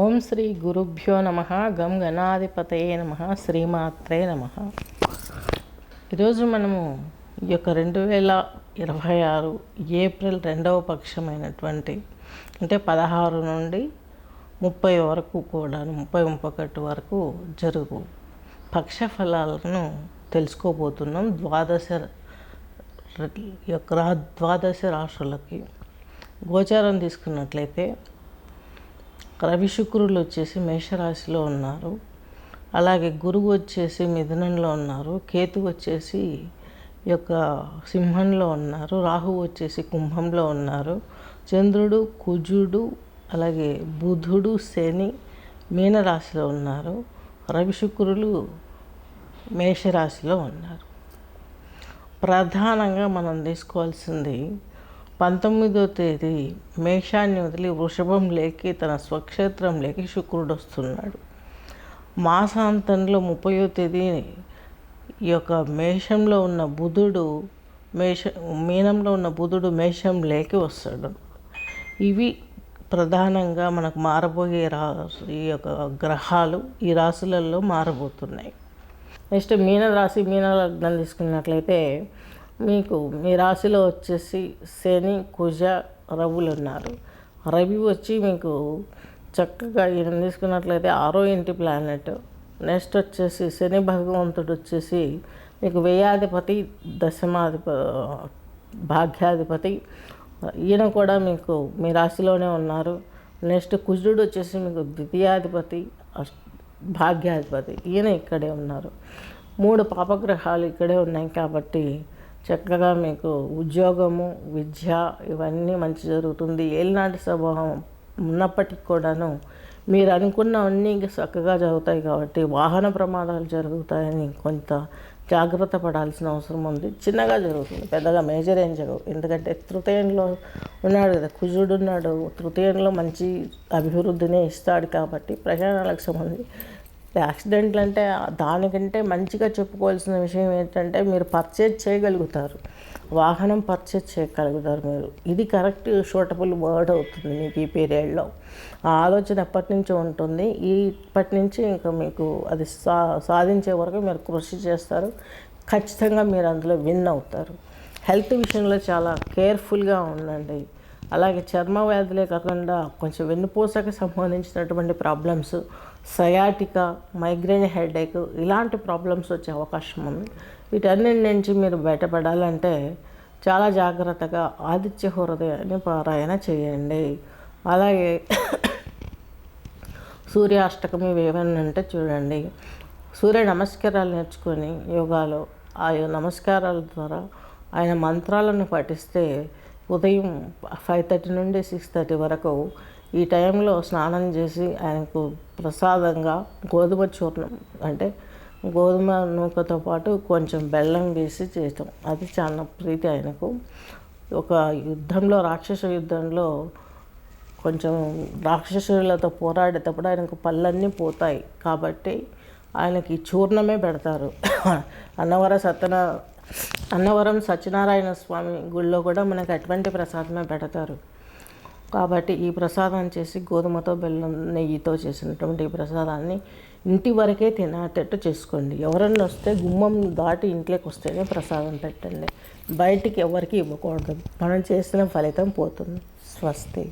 ఓం శ్రీ గురుభ్యో నమ. గం గణాధిపతయే నమ. శ్రీమాత్రే నమ. ఈరోజు మనము ఈ యొక్క 2026 ఏప్రిల్ 2వ పక్షమైనటువంటి అంటే 16 నుండి 30 వరకు కూడా 31 వరకు జరుగు పక్ష ఫలాలను తెలుసుకోబోతున్నాం. ద్వాదశ రాశులకి గోచారం తీసుకున్నట్లయితే రవి శుక్రులు వచ్చేసి మేషరాశిలో ఉన్నారు. అలాగే గురువు వచ్చేసి మిథునంలో ఉన్నారు. కేతు వచ్చేసి ఈ యొక్క సింహంలో ఉన్నారు. రాహువు వచ్చేసి కుంభంలో ఉన్నారు. చంద్రుడు, కుజుడు, అలాగే బుధుడు, శని మీనరాశిలో ఉన్నారు. రవి శుక్రులు మేషరాశిలో ఉన్నారు. ప్రధానంగా మనం తీసుకోవాల్సింది 19వ తేదీ మేషాన్ని వదిలి వృషభం లేకి తన స్వక్షేత్రంలోకి శుక్రుడు వస్తున్నాడు. మాసాంతంలో 30వ తేదీ ఈ యొక్క మేషంలో ఉన్న బుధుడు మీనంలో ఉన్న బుధుడు మేషం లేకి వస్తాడు. ఇవి ప్రధానంగా మనకు మారబోయే ఈ యొక్క గ్రహాలు ఈ రాశులలో మారబోతున్నాయి. నెక్స్ట్ మీనరాశి, మీన లగ్నం తీసుకున్నట్లయితే మీకు మీ రాశిలో వచ్చేసి శని, కుజ, రవులు ఉన్నారు. రవి వచ్చి మీకు చక్కగా ఈయన తీసుకున్నట్లయితే 6వ ఇంటి ప్లానెట్. నెక్స్ట్ వచ్చేసి శని భగవంతుడు వచ్చేసి మీకు వ్యయాధిపతి, భాగ్యాధిపతి. ఈయన కూడా మీకు మీ రాశిలోనే ఉన్నారు. నెక్స్ట్ కుజుడు వచ్చేసి మీకు ద్వితీయాధిపతి, భాగ్యాధిపతి. ఈయన ఇక్కడే ఉన్నారు. 3 పాపగ్రహాలు ఇక్కడే ఉన్నాయి కాబట్టి చక్కగా మీకు ఉద్యోగము, విద్య ఇవన్నీ మంచి జరుగుతుంది. ఏలినాటి స్వభావం ఉన్నప్పటికీ కూడాను మీరు అనుకున్నవన్నీ చక్కగా జరుగుతాయి కాబట్టి వాహన ప్రమాదాలు జరుగుతాయని కొంత జాగ్రత్త పడాల్సిన అవసరం ఉంది. చిన్నగా జరుగుతుంది, పెద్దగా మేజర్ ఏం జరగవు. ఎందుకంటే తృతీయంలో ఉన్నాడు కదా, కుజుడు ఉన్నాడు. తృతీయంలో మంచి అభివృద్ధిని ఇస్తాడు కాబట్టి ప్రయాణాలకు సంబంధించి యాక్సిడెంట్లు అంటే దానికంటే మంచిగా చెప్పుకోవాల్సిన విషయం ఏంటంటే మీరు పర్చేజ్ చేయగలుగుతారు, వాహనం పర్చేజ్ చేయగలుగుతారు మీరు. ఇది కరెక్ట్ సూటబుల్ వర్డ్ అవుతుంది మీకు ఈ పీరియడ్లో. ఆ ఆలోచన ఎప్పటి నుంచో ఉంటుంది. ఇప్పటి నుంచి ఇంకా మీకు అది సాధించే వరకు మీరు కృషి చేస్తారు. ఖచ్చితంగా మీరు అందులో విన్ అవుతారు. హెల్త్ విషయంలో చాలా కేర్ఫుల్గా ఉండండి. అలాగే చర్మ వ్యాధులే కాకుండా కొంచెం వెన్నుపూసకి సంబంధించినటువంటి ప్రాబ్లమ్స్, సయాటికా, మైగ్రేన్ హెడేక్ ఇలాంటి ప్రాబ్లమ్స్ వచ్చే అవకాశం ఉంది. వీటన్నిటి నుంచి మీరు బయటపడాలంటే చాలా జాగ్రత్తగా ఆదిత్య హృదయాన్ని పారాయణ చేయండి. అలాగే సూర్యాష్టకం ఇవి ఏమైనా అంటే చూడండి. సూర్య నమస్కారాలు నేర్చుకొని యోగాలో ఆ నమస్కారాల ద్వారా ఆయన మంత్రాలను పఠిస్తే ఉదయం 5:30 నుండి 6:30 వరకు ఈ టైంలో స్నానం చేసి ఆయనకు ప్రసాదంగా గోధుమ చూర్ణం అంటే గోధుమ నూకతో పాటు కొంచెం బెల్లం వేసి చేయటం అది చాలా ప్రీతి ఆయనకు. ఒక యుద్ధంలో, రాక్షస యుద్ధంలో కొంచెం రాక్షసులతో పోరాడేటప్పుడు ఆయనకు పళ్ళన్నీ పోతాయి కాబట్టి ఆయనకి చూర్ణమే పెడతారు. అన్నవరం సత్యనారాయణ స్వామి గుళ్ళో కూడా మనకు అటువంటి ప్రసాదమే పెడతారు. కాబట్టి ఈ ప్రసాదం చేసి గోధుమతో, బెల్లం, నెయ్యితో చేసినటువంటి ఈ ప్రసాదాన్ని ఇంటి వరకే తినేటట్టు చేసుకోండి. ఎవరన్నా వస్తే గుమ్మం దాటి ఇంట్లోకి వస్తేనే ప్రసాదం పెట్టండి. బయటికి ఎవరికి ఇవ్వకూడదు. మనం చేసిన ఫలితం పోతుంది. స్వస్తి.